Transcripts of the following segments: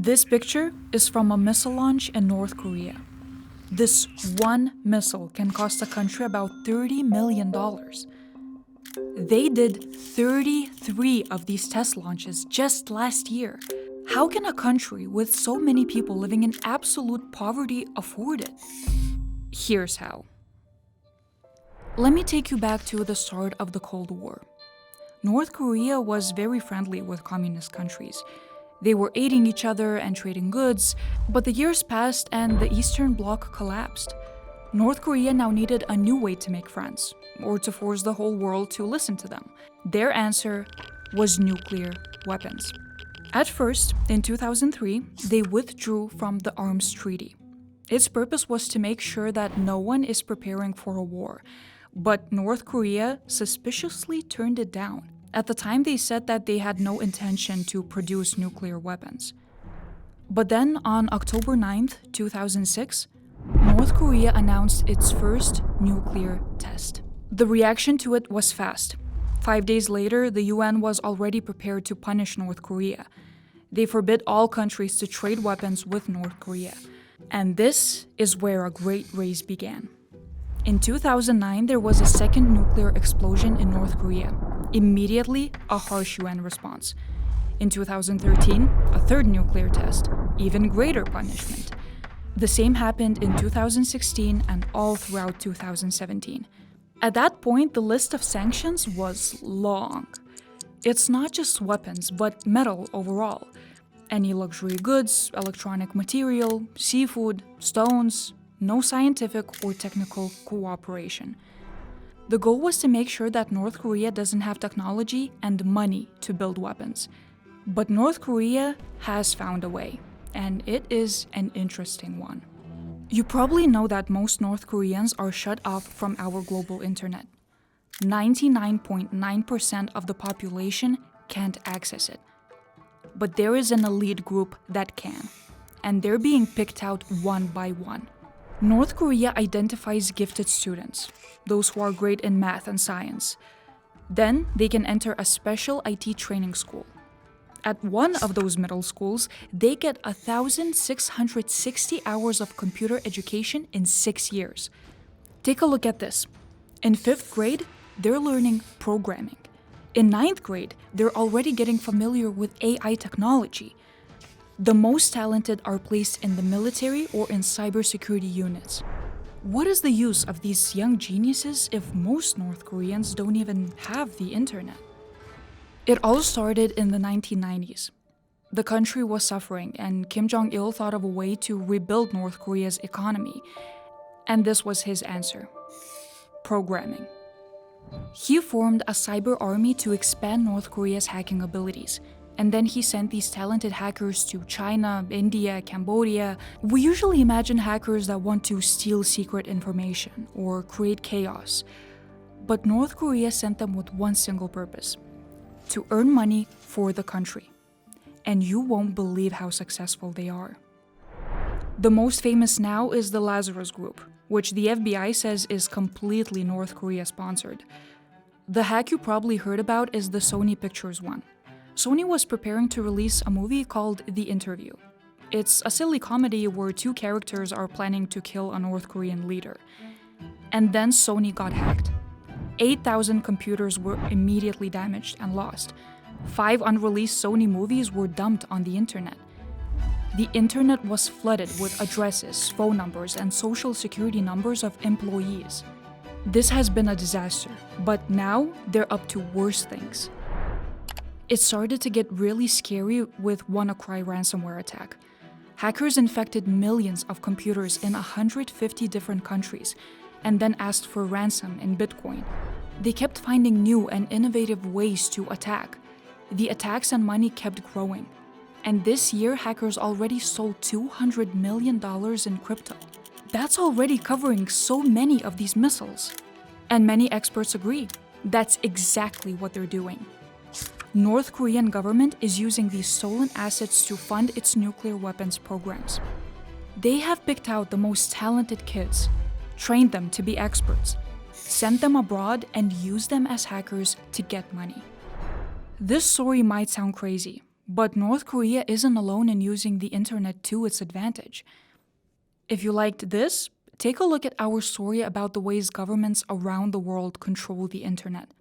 This picture is from a missile launch in North Korea. This one missile can cost a country about $30 million. They did 33 of these test launches just last year. How can a country with so many people living in absolute poverty afford it? Here's how. Let me take you back to the start of the Cold War. North Korea was very friendly with communist countries. They were aiding each other and trading goods, but the years passed and the Eastern Bloc collapsed. North Korea now needed a new way to make friends, or to force the whole world to listen to them. Their answer was nuclear weapons. At first, in 2003, they withdrew from the arms treaty. Its purpose was to make sure that no one is preparing for a war, but North Korea suspiciously turned it down. At the time, they said that they had no intention to produce nuclear weapons. But then, on October 9, 2006, North Korea announced its first nuclear test. The reaction to it was fast. 5 days later, the UN was already prepared to punish North Korea. They forbid all countries to trade weapons with North Korea. And this is where a great race began. In 2009, there was a second nuclear explosion in North Korea. Immediately, a harsh UN response. In 2013, a third nuclear test, even greater punishment. The same happened in 2016 and all throughout 2017. At that point, the list of sanctions was long. It's not just weapons, but metal overall. Any luxury goods, electronic material, seafood, stones, no scientific or technical cooperation. The goal was to make sure that North Korea doesn't have technology and money to build weapons. But North Korea has found a way, and it is an interesting one. You probably know that most North Koreans are shut off from our global internet. 99.9% of the population can't access it. But there is an elite group that can, and they're being picked out one by one. North Korea identifies gifted students, those who are great in math and science. Then they can enter a special IT training school. At one of those middle schools, they get 1,660 hours of computer education in 6 years. Take a look at this. In 5th grade, they're learning programming. In 9th grade, they're already getting familiar with AI technology. The most talented are placed in the military or in cybersecurity units. What is the use of these young geniuses if most North Koreans don't even have the internet? It all started in the 1990s. The country was suffering, and Kim Jong-il thought of a way to rebuild North Korea's economy. And this was his answer: programming. He formed a cyber army to expand North Korea's hacking abilities. And then he sent these talented hackers to China, India, Cambodia. We usually imagine hackers that want to steal secret information or create chaos. But North Korea sent them with one single purpose: to earn money for the country. And you won't believe how successful they are. The most famous now is the Lazarus Group, which the FBI says is completely North Korea sponsored. The hack you probably heard about is the Sony Pictures one. Sony was preparing to release a movie called The Interview. It's a silly comedy where two characters are planning to kill a North Korean leader. And then Sony got hacked. 8,000 computers were immediately damaged and lost. 5 unreleased Sony movies were dumped on the internet. The internet was flooded with addresses, phone numbers, and social security numbers of employees. This has been a disaster, but now they're up to worse things. It started to get really scary with WannaCry ransomware attack. Hackers infected millions of computers in 150 different countries and then asked for ransom in Bitcoin. They kept finding new and innovative ways to attack. The attacks and money kept growing. And this year, hackers already sold $200 million in crypto. That's already covering so many of these missiles. And many experts agree, that's exactly what they're doing. North Korean government is using these stolen assets to fund its nuclear weapons programs. They have picked out the most talented kids, trained them to be experts, sent them abroad, and used them as hackers to get money. This story might sound crazy, But North Korea isn't alone in using the internet to its advantage. If you liked this, take a look at our story about the ways governments around the world control the internet.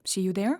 See you there?